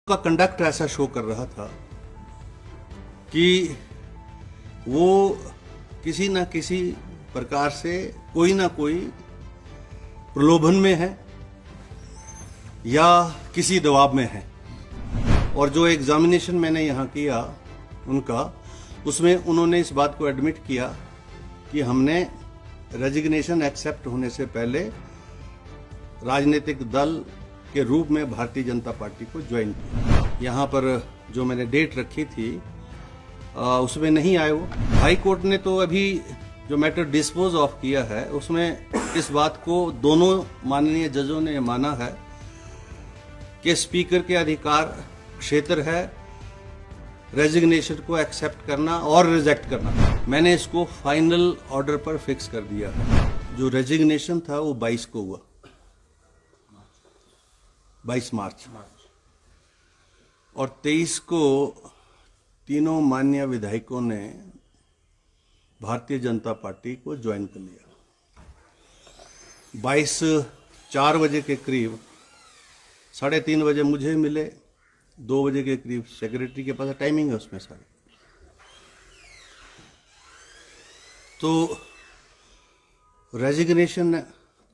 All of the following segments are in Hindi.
का कंडक्ट ऐसा शो कर रहा था कि वो किसी ना किसी प्रकार से कोई ना कोई प्रलोभन में है या किसी दबाव में है। और जो एग्जामिनेशन मैंने यहाँ किया उनका, उसमें उन्होंने इस बात को एडमिट किया कि हमने रेजिग्नेशन एक्सेप्ट होने से पहले राजनीतिक दल के रूप में भारतीय जनता पार्टी को ज्वाइन किया। यहाँ पर जो मैंने डेट रखी थी उसमें नहीं आए वो। हाई कोर्ट ने तो अभी जो मैटर डिस्पोज ऑफ किया है उसमें इस बात को दोनों माननीय जजों ने माना है कि स्पीकर के अधिकार क्षेत्र है रेजिग्नेशन को एक्सेप्ट करना और रिजेक्ट करना। मैंने इसको फाइनल ऑर्डर पर फिक्स कर दिया है। जो रेजिग्नेशन था वो 22 को हुआ, 22 मार्च, और 23 को तीनों माननीय विधायकों ने भारतीय जनता पार्टी को ज्वाइन कर लिया। 22 4 बजे के करीब, 3:30 बजे मुझे मिले, 2 बजे के करीब सेक्रेटरी के पास, टाइमिंग है उसमें सारी। तो रेजिग्नेशन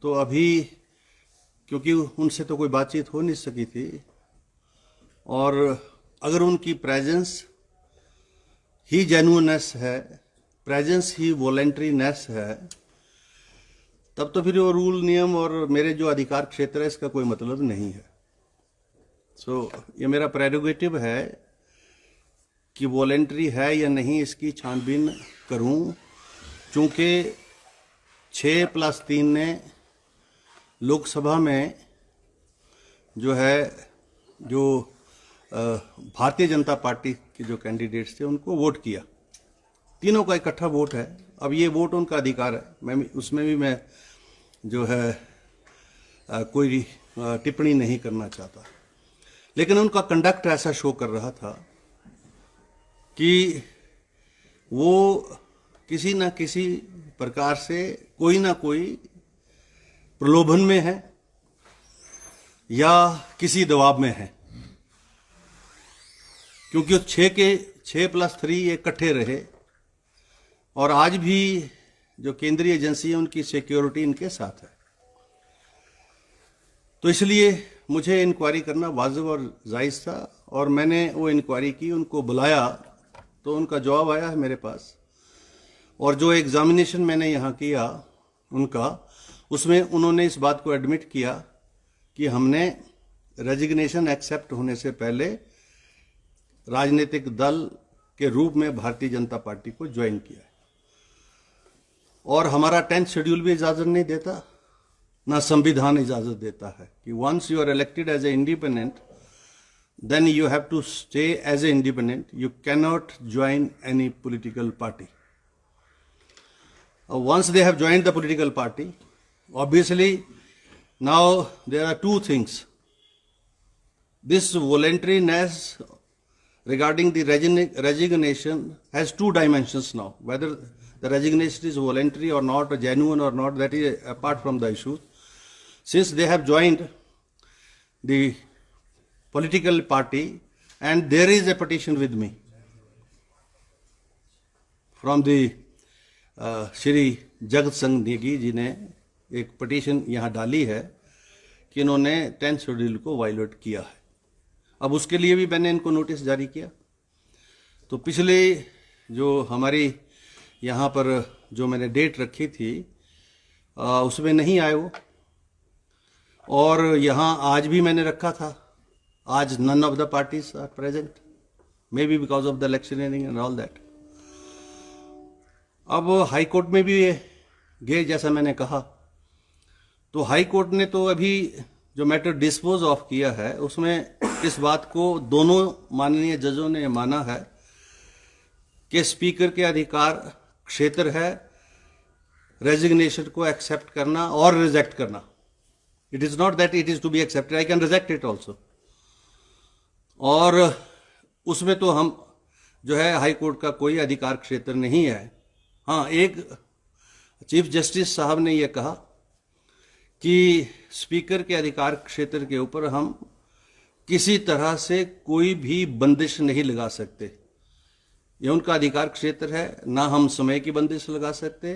तो अभी, क्योंकि उनसे तो कोई बातचीत हो नहीं सकी थी, और अगर उनकी प्रेजेंस ही जेन्युइननेस है, प्रेजेंस ही वॉलेंट्रीनेस है, तब तो फिर वो रूल नियम और मेरे जो अधिकार क्षेत्र है इसका कोई मतलब नहीं है। ये मेरा प्रेरोगेटिव है कि वॉलेंट्री है या नहीं इसकी छानबीन करूं, चूंकि 6+3 ने लोकसभा में जो है जो भारतीय जनता पार्टी के जो कैंडिडेट्स थे उनको वोट किया। तीनों का इकट्ठा वोट है। अब ये वोट उनका अधिकार है, मैं उसमें भी मैं जो है कोई टिप्पणी नहीं करना चाहता। लेकिन उनका कंडक्ट ऐसा शो कर रहा था कि वो किसी ना किसी प्रकार से कोई ना कोई प्रलोभन में है या किसी दबाव में है, क्योंकि 6+3 ये इकट्ठे रहे, और आज भी जो केंद्रीय एजेंसी है उनकी सिक्योरिटी इनके साथ है। तो इसलिए मुझे इंक्वायरी करना वाजिब और जायज़ था, और मैंने वो इंक्वायरी की, उनको बुलाया, तो उनका जवाब आया है मेरे पास। और जो एग्जामिनेशन मैंने यहाँ किया उनका, उसमें उन्होंने इस बात को एडमिट किया कि हमने रेजिग्नेशन एक्सेप्ट होने से पहले राजनीतिक दल के रूप में भारतीय जनता पार्टी को ज्वाइन किया है। और हमारा 10th शेड्यूल भी इजाजत नहीं देता, ना संविधान इजाजत देता है कि once you are elected as a independent then you have to stay as a independent, you can not join any political party. Once they have joined the political party, obviously now there are two things. This voluntariness regarding the resignation has two dimensions now. Whether the resignation is voluntary or not, or genuine or not, that is apart from the issue. Since they have joined the political party, and there is a petition with me from the Shri Jagat Singh Negi ji ने एक पिटीशन यहाँ डाली है कि इन्होंने 10th शेड्यूल को वायलेट किया है। अब उसके लिए भी मैंने इनको नोटिस जारी किया। तो पिछले जो हमारी यहाँ पर जो मैंने डेट रखी थी उसमें नहीं आए वो, और यहाँ आज भी मैंने रखा था। आज none of the parties are present, maybe because of the electioneering and all that. अब हाई कोर्ट में भी गए, जैसा मैंने कहा, तो हाई कोर्ट ने तो अभी जो मैटर डिस्पोज ऑफ किया है उसमें इस बात को दोनों माननीय जजों ने माना है कि स्पीकर के अधिकार क्षेत्र है रेजिग्नेशन को एक्सेप्ट करना और रिजेक्ट करना। It is not that it is to be accepted, I can reject it also. और उसमें तो हम जो है हाई कोर्ट का कोई अधिकार क्षेत्र नहीं है। हाँ, एक चीफ जस्टिस साहब ने यह कहा कि स्पीकर के अधिकार क्षेत्र के ऊपर हम किसी तरह से कोई भी बंदिश नहीं लगा सकते। ये उनका अधिकार क्षेत्र है, ना हम समय की बंदिश लगा सकते,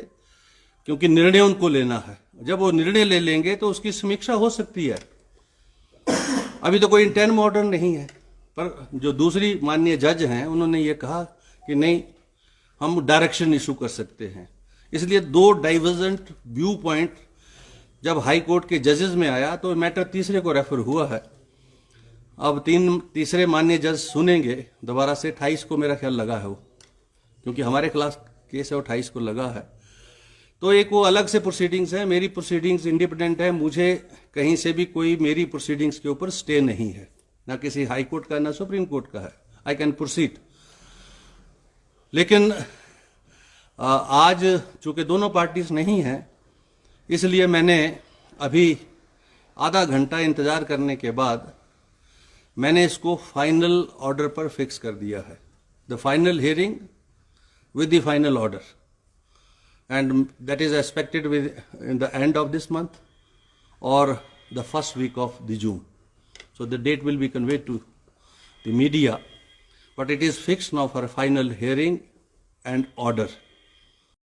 क्योंकि निर्णय उनको लेना है। जब वो निर्णय ले लेंगे तो उसकी समीक्षा हो सकती है। अभी तो कोई इंटेंट ऑर्डर नहीं है, पर जो दूसरी माननीय जज हैं उन्होंने ये कहा कि नहीं, हम डायरेक्शन इशू कर सकते हैं। इसलिए दो डाइवर्जेंट व्यू पॉइंट जब हाई कोर्ट के जजेस में आया तो मैटर तीसरे को रेफर हुआ है। अब तीसरे माननीय जज सुनेंगे दोबारा से। 28 को मेरा ख्याल लगा है वो, क्योंकि हमारे खिलाफ केस है वो 28 को लगा है। तो एक वो अलग से प्रोसीडिंग्स है, मेरी प्रोसीडिंग्स इंडिपेंडेंट है। मुझे कहीं से भी कोई मेरी प्रोसीडिंग्स के ऊपर स्टे नहीं है, ना किसी हाई कोर्ट का ना सुप्रीम कोर्ट का है। I can proceed. लेकिन आज चूंकि दोनों पार्टीज नहीं हैं, इसलिए मैंने अभी आधा घंटा इंतजार करने के बाद मैंने इसको फाइनल ऑर्डर पर फिक्स कर दिया है। The final hearing with the final order, and that is expected in the end of this month or the first week of the June. So the date will be conveyed to the media, but it is fixed now for a final hearing and order.